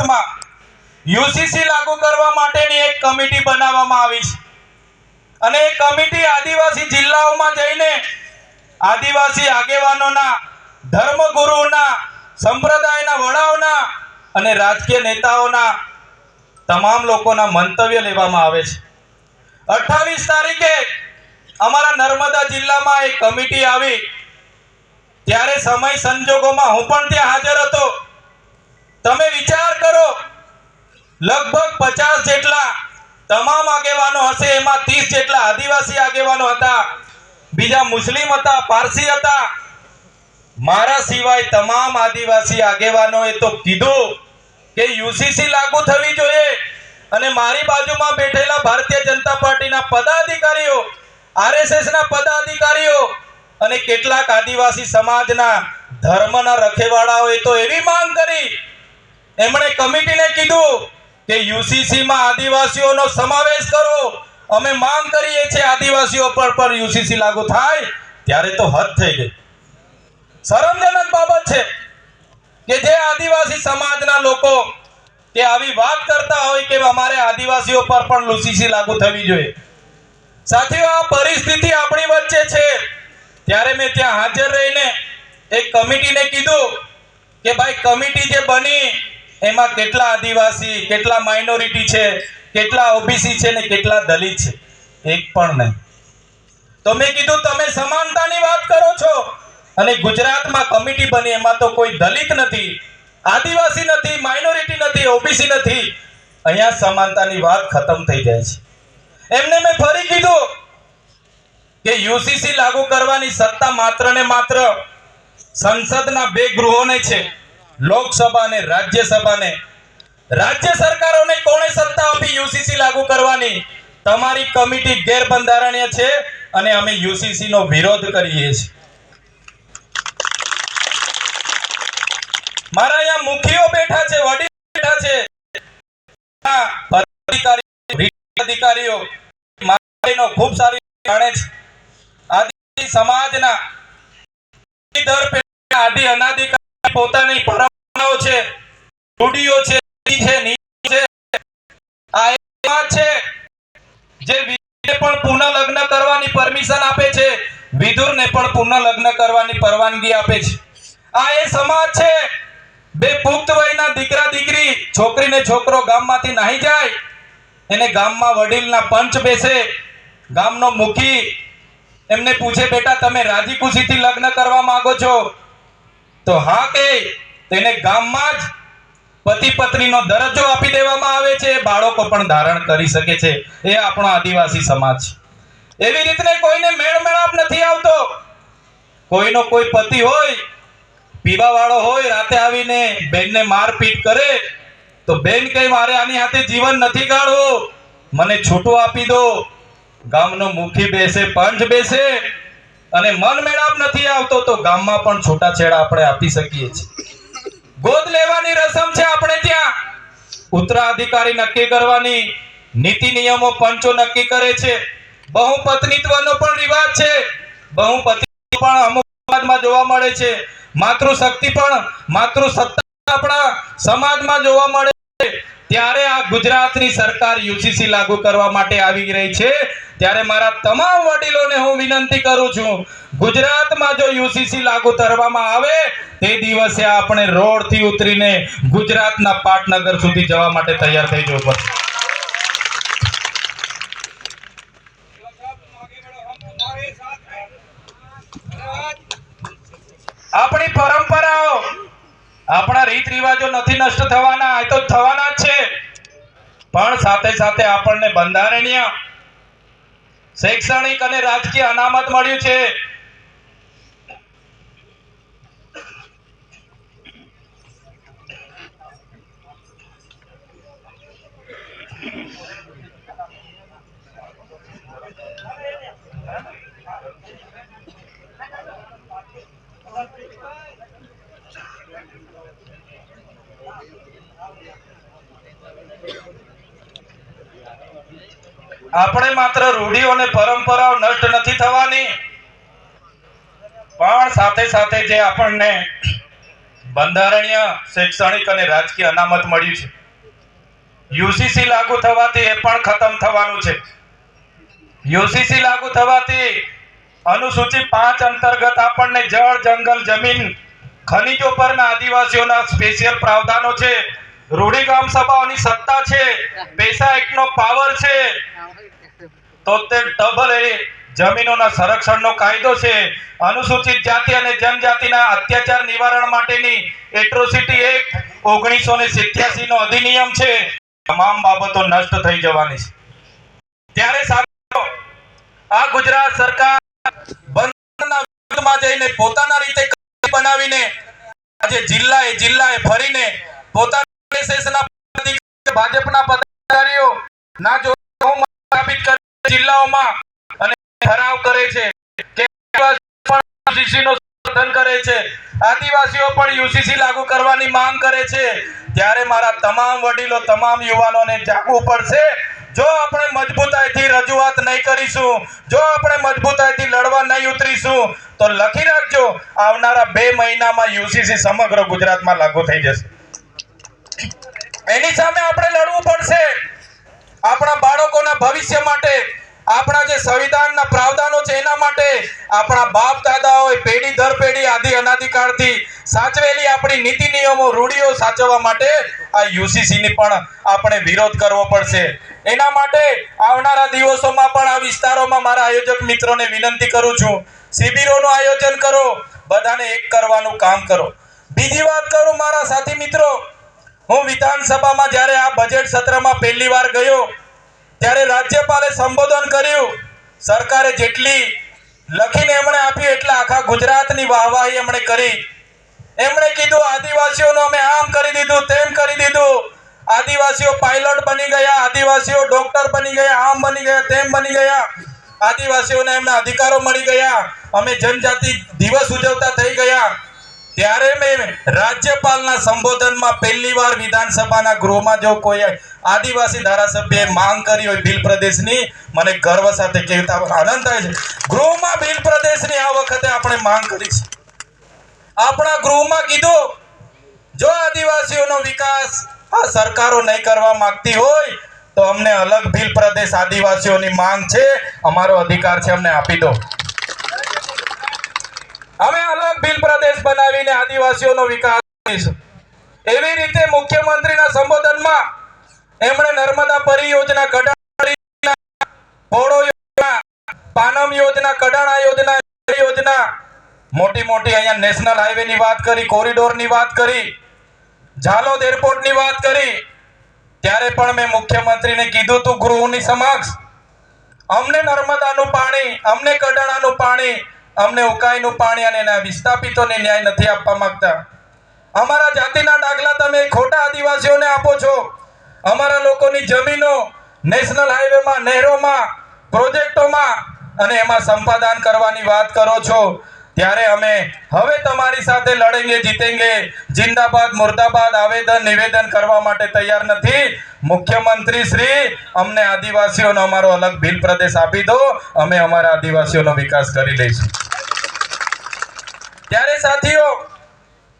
ગુજરાતમાં યુસીસી લાગુ કરવા માટેની એક કમિટી બનાવવામાં આવી છે અને એ કમિટી આદિવાસી જિલ્લાઓમાં જઈને આદિવાસી આગેવાનોના, ધર્મગુરુઓના, સંપ્રદાયના વડાઓના અને રાજકીય નેતાઓના તમામ લોકોના મંતવ્ય લેવામાં આવે છે. 28 તારીખે અમારા નર્મદા જિલ્લામાં એક કમિટી આવી ત્યારે સમય સંજોગોમાં હું પણ ત્યાં હાજર હતો. તમે વિચાર કરો, લગભગ 50 જેટલા તમામ આગેવાનો હશે, એમાં 30 જેટલા આદિવાસી આગેવાનો હતા, બીજા મુસ્લિમ હતા, પારસી હતા. મારા સિવાય તમામ આદિવાસી આગેવાનોએ તો કીધું કે યુસીસી લાગુ થવી જોઈએ અને મારી બાજુમાં બેઠેલા ભારતીય જનતા પાર્ટીના પદાધિકારીઓ, આરએસએસના પદાધિકારીઓ અને કેટલાક આદિવાસી સમાજના ધર્મના રખેવાળાઓએ તો એવી માંગ કરી, એમણે કમિટીને કીધું કે યુસીસી માં આદિવાસીઓનો સમાવેશ કરો. અમે માંગ કરીએ છીએ આદિવાસીઓ પર પણ યુસીસી લાગુ થાય. ત્યારે તો હદ થઈ ગઈ. શરમજનક બાબત છે કે જે આદિવાસી સમાજના લોકો તે આવી વાત કરતા હોય કે અમારે આદિવાસીઓ પર પણ યુસીસી લાગુ થવી જોઈએ. સાથીઓ, આ પરિસ્થિતિ આપણી વચ્ચે છે ત્યારે મેં ત્યાં હાજર રહીને એક કમિટીને કીધું કે ભાઈ, કમિટી જે બની એમાં કેટલા આદિવાસી, કેટલા માઇનોરિટી છે, કેટલા ઓબીસી છે ને કેટલા દલિત છે? એક પણ નહીં. તો મેં કીધું તમે સમાનતાની વાત કરો છો અને ગુજરાતમાં કમિટી બની એમાં તો કોઈ દલિત નથી, આદિવાસી નથી, માઇનોરિટી નથી, ઓબીસી નથી. અહીંયા સમાનતાની વાત ખતમ થઈ જાય છે. એમને મેં ફરી કીધું કે યુસીસી લાગુ કરવાની સત્તા માત્ર ને માત્ર સંસદના 2 ગૃહોને છે, લોકસભા અને રાજ્યસભાને. રાજ્ય સરકારોને કોણે સત્તા આપી યુસીસી લાગુ કરવાની? તમારી કમિટી ગેરબંધારણીય છે અને અમે યુસીસી નો વિરોધ કરીએ છીએ. મારા અહીંયા મુખીઓ બેઠા છે, વડીલ બેઠા છે, અધિકારીઓ મારો ખૂબ સારી જાણે છે. આદિવાસી સમાજના આદિ અનાદિકાળ પોતાની પરંપરાઓ છે, રૂઢિઓ છે, આ સમાજ છે જે વિધુરને પણ પુનઃ લગ્ન કરવાની પરમિશન આપે છે, વિધુરને પણ પુનઃ લગ્ન કરવાની પરવાનગી આપે છે. આ એ સમાજ છે બે પુખ્ત વયના દીકરા દીકરી, છોકરીને છોકરો ગામમાંથી નાહી જાય, એને ગામમાં વડીલના પંચ બેસે, ગામનો મુખી એમને પૂછે, બેટા તમે રાજી ખુશીથી લગ્ન કરવા માંગો છો? તો હા કે તેને ગામમાં જ પતિ પત્નીનો દરજ્જો આપી દેવામાં આવે છે, બાળકો પણ ધારણ કરી શકે છે. એ આપણો આદિવાસી સમાજ છે. એવી રીતે કોઈને મેળમેળાપ નથી આવતો. કોઈનો કોઈ પતિ હોય, પીવા વાળો હોય, રાતે આવીને બેનને મારપીટ કરે તો બેન કહે મારે આની સાથે જીવન નથી ગાળવું, મને છૂટું આપી દો. ગામનો મુખી બેસે, પંચ બેસે અને મન મેળાપ નથી આવતો તો ગામમાં પણ છૂટાછેડા આપણે આપી શકીએ છીએ. ગોદ લેવાની રસમ છે આપણે ત્યાં, ઉત્તરાધિકારી નક્કી કરવાની નીતિ નિયમો પંચો નક્કી કરે છે. બહુપત્નીત્વનો પણ રિવાજ છે, બહુપતિ પણ અમુક સમાજમાં જોવા મળે છે. માતૃશક્તિ પણ, માતૃસત્તા આપણા સમાજમાં જોવા મળે છે. ત્યારે આ ગુજરાતની સરકાર યુસીસી લાગુ કરવા માટે આવી રહી છે. ત્યારે મારા તમામ વડીલોને હું વિનંતી કરું છું, ગુજરાતમાં જો યુસીસી લાગુ કરવામાં આવે તે દિવસે આપણે રોડથી ઉતરીને ગુજરાતના પાટનગર સુધી જવા માટે તૈયાર થઈ જવું પડશે. આપણી પરંપરાઓ, આપણા રીત રિવાજો નથી નષ્ટ થવાના, એ તો થવાના જ છે. પણ સાથે સાથે આપણને બંધારણીય, શૈક્ષણિક અને રાજકીય અનામત મળ્યું છે. આપણે માત્ર રૂઢિઓ અને પરંપરાઓ નષ્ટ નથી થવાની, પણ સાથે સાથે જે આપણને બંધારણીય શૈક્ષણિક અને રાજકીય અનામત મળ્યું છે. યુસીસી લાગુ થવાથી એ પણ ખતમ થવાનું છે. યુસીસી લાગુ થવાથી અનુસૂચિ 5 અંતર્ગત આપણને જળ, જંગલ, જમીન, ખનીજો પરના આદિવાસીઓના સ્પેશિયલ પ્રાવધાનો છે. રૂઢિગ્રામ સભાઓની સત્તા છે. પેસા એક્ટનો પાવર છે. 73 ડબલ એ જમીનોના સંરક્ષણનો કાયદો છે. અનુસૂચિત જાતિ અને જનજાતિના અત્યાચાર નિવારણ માટેની એટ્રોસિટી એક્ટ 1987 નો અધિનિયમ છે. તમામ બાબતો નષ્ટ થઈ જવાની છે. ત્યારે સાથીઓ, આ ગુજરાત સરકાર બંધના વિરોધમાં જઈને પોતાના રીતે બનાવીને આજે જિલ્લાએ ફરીને પોતાના એસએસના ભાજપના પદાધિકારીઓ ના જો સાબિત કરે જિલ્લાઓમાં અને ઠરાવ કરે છે કે યુસીસીનો સમર્થન કરે છે, આદિવાસીઓ પણ યુસીસી લાગુ કરવાની માંગ કરે છે. ત્યારે મારા તમામ વડીલો, તમામ યુવાનોને જાગવું પડશે. જો આપણે મજબૂતાઈથી રજૂઆત નહીં કરીશું, જો આપણે મજબૂતાઈથી લડવા નહીં ઉતરીશું, તો લખી રાખજો, આવનારા 2 મહિનામાં યુસીસી સમગ્ર ગુજરાતમાં લાગુ થઈ જશે. એની સામે આપણે લડવું પડશે. આપણા બાળકોના ભવિષ્ય માટે, આપણા જે સંવિધાનના પ્રાવધાનો છે એના માટે, આપણા બાપ દાદાઓએ પેઢી દર પેઢી આદિ અનાદિકાળથી સાચવેલી આપણી નીતિ નિયમો, રૂઢિઓ સાચવવા માટે આ યુસીસીની પણ આપણે વિરોધ કરવો પડશે. એના માટે આવનારા દિવસોમાં પણ આ વિસ્તારોમાં મારા આયોજક મિત્રોને વિનંતી કરું છું, શિબિરોનું આયોજન કરો, બધાને એક કરવાનું કામ કરો. બીજી વાત કરું મારા સાથી મિત્રો, હું વિધાનસભામાં જ્યારે આ બજેટ સત્રમાં પહેલી વાર ગયો ત્યારે રાજ્યપાલે સંબોધન કર્યું. સરકારે જેટલી લખીને એમણે આપ્યું એટલે આખા ગુજરાતની વાહવાહી એમણે કરી. એમણે કીધું આદિવાસીઓનું અમે આમ કરી દીધું, તેમ કરી દીધું, આદિવાસીઓ પાયલોટ બની ગયા, આદિવાસીઓ ડોક્ટર બની ગયા, આમ બની ગયા, તેમ બની ગયા, આદિવાસીઓને એમના અધિકારો મળી ગયા, અમે જનજાતિ દિવસ ઉજવતા થઈ ગયા. ત્યારે મેં રાજ્યપાલના સંબોધનમાં પહેલીવાર વિધાનસભાના ગૃહમાં જો કોઈ આદિવાસી ધારાસભ્યએ માંગ કરી હોય ભીલ પ્રદેશની, મને ગર્વ સાથે કહેતા આનંદ થાય છે. ગૃહમાં ભીલ પ્રદેશની આ વખતે આપણે માંગ કરી છે. આપણા ગૃહમાં કીધું, જો આદિવાસીઓનો વિકાસ આ સરકારો નહીં કરવા માંગતી હોય તો અમને અલગ ભીલ પ્રદેશ આદિવાસીઓની માંગ છે, અમારો અધિકાર છે, અમને આપી દો. અમે અલગ ભીલ પ્રદેશ બનાવીને આદિવાસીઓનો વિકાસ કરીશું. એવી રીતે મુખ્યમંત્રીના સંબોધનમાં એમણે નર્મદા પરિયોજના, કડાણા પોળો યોજના, પાનમ યોજના, કડાણા યોજના, મોટી અહીંયા નેશનલ હાઈવેની વાત કરી, કોરિડોરની વાત કરી, ઝાલોદ એરપોર્ટની વાત કરી. ત્યારે પણ મેં મુખ્યમંત્રીને કીધું તું ગૃહની સમક્ષ, અમને નર્મદાનું પાણી, અમને કડાણાનું પાણી, અમને ઉકાઈનું પાણી અને એના વિસ્થાપિતોને ન્યાય નથી આપવા માંગતા. અમારા જાતિના દાખલા તમે ખોટા આદિવાસીઓને આપો છો. અમારા લોકોની જમીનો નેશનલ હાઈવેમાં, નહેરોમાં, પ્રોજેક્ટોમાં અને એમાં સંપાદન કરવાની વાત કરો છો. ત્યારે અમે હવે તમારી સાથે લડેંગે જીતેંગે, જિંદાબાદ મુર્દાબાદ આવેદન નિવેદન કરવા માટે તૈયાર નથી. મુખ્યમંત્રી શ્રી, અમને આદિવાસીઓનો અમારો અલગ ભીલ પ્રદેશ આપી દો, અમે અમારા આદિવાસીઓનો વિકાસ કરી લઈશું. ત્યારે સાથીઓ,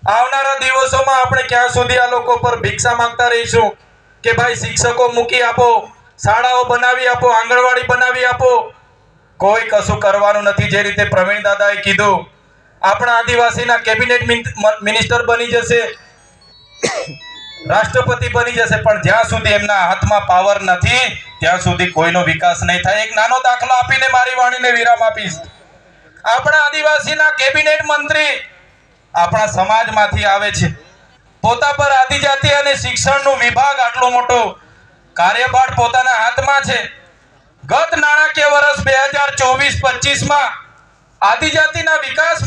આવનારા દિવસોમાં આપણે ક્યાં સુધી આ લોકો પર ભિક્ષા માંગતા રહીશું કે ભાઈ શિક્ષકો મૂકી આપો, શાળાઓ બનાવી આપો, આંગણવાડી બનાવી આપો? કોઈ કશું કરવાનું નથી. જે રીતે પ્રવીણ દાદાએ કીધું, આપણા આદિવાસીના કેબિનેટ મિનિસ્ટર બની જશે, રાષ્ટ્રપતિ બની જશે, પણ જ્યાં સુધી એમના હાથમાં પાવર નથી ત્યાં સુધી કોઈનો વિકાસ નહીં થાય. એક નાનો દાખલો આપીને મારી વાણીને વિરામ આપીશ. આપણા આદિવાસીના કેબિનેટ મંત્રી આપણા સમાજમાંથી આવે છે. પોતા પર આદિજાતિ અને શિક્ષણનું વિભાગ આટલો મોટો કાર્યભાર પોતાના હાથમાં છે. ગત નાણાકીય વર્ષ 2024-25માં આદિજાતિના વિકાસ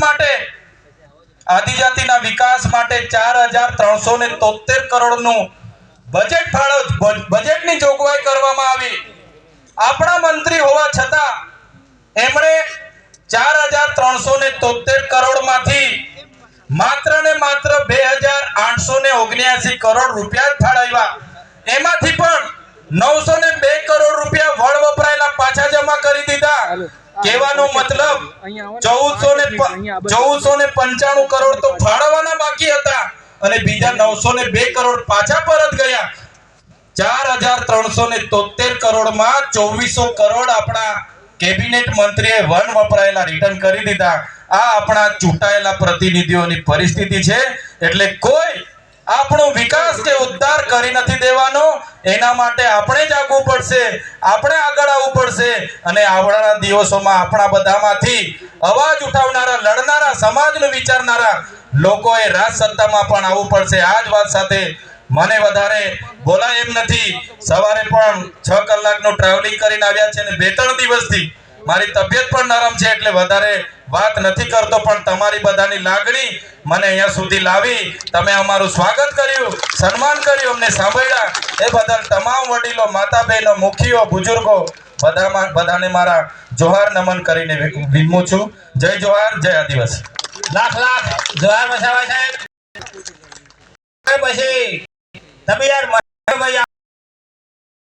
માટે 4373 કરોડનું બજેટની જોગવાઈ કરવામાં આવી. આપણા મંત્રી હોવા છતાં એમણે 4373 કરોડમાંથી માત્ર ને માત્ર 2879 કરોડ રૂપિયા જ ફાળવ્યા. એમાંથી પણ 902 કરોડ રૂપિયા વળ વપરાયેલા પાછા જમા કરી દીધા કહેવાનો મતલબ 1495 કરોડ તો ફાળવવાના બાકી હતા અને બીજા 902 કરોડ પાછા પરત ગયા. 4373 કરોડમાં 2400 કરોડ આપણા કેબિનેટ મંત્રીએ વન વપરાયેલા રિટર્ન કરી દીધા. આ આપણા ચૂંટાયેલા પ્રતિનિધિઓની પરિસ્થિતિ છે. એટલે કોઈ આપણો વિકાસ કે ઉદ્ધાર કરી નથી દેવાનો. એના માટે આપણે જ આગવું પડશે, આપણે આગળ આવવું પડશે અને આવનારા દિવસોમાં આપણા બધામાંથી અવાજ ઉઠાવનારા, લડનારા, સમાજનું વિચારનારા લોકોએ રાજ સત્તામાં પણ આવવું પડશે. આ જ વાત સાથે મને વધારે બોલાય એમ નથી. સવારે પણ 6 કલાકનું ટ્રાવેલિંગ કરીને આવ્યા છે અને 2-3 દિવસથી મારી તબિયત પણ નરમ છે એટલે વધારે વાત નથી કરતો. પણ તમારી બધાની લાગણી મને અહીંયા સુધી લાવી, તમે અમારું સ્વાગત કર્યું, સન્માન કર્યું, અમને સાંભળ્યા એ બદલ તમામ વડીલો, માતા બહેનો, મુખીઓ, બુજુર્ગો બધાને મારા જોહાર નમન કરીને વિનમું છું. જય જોહાર, જય આદિવાસી. લાખ લાખ જોહાર વસાવા સાહેબ. પછી તમે યાર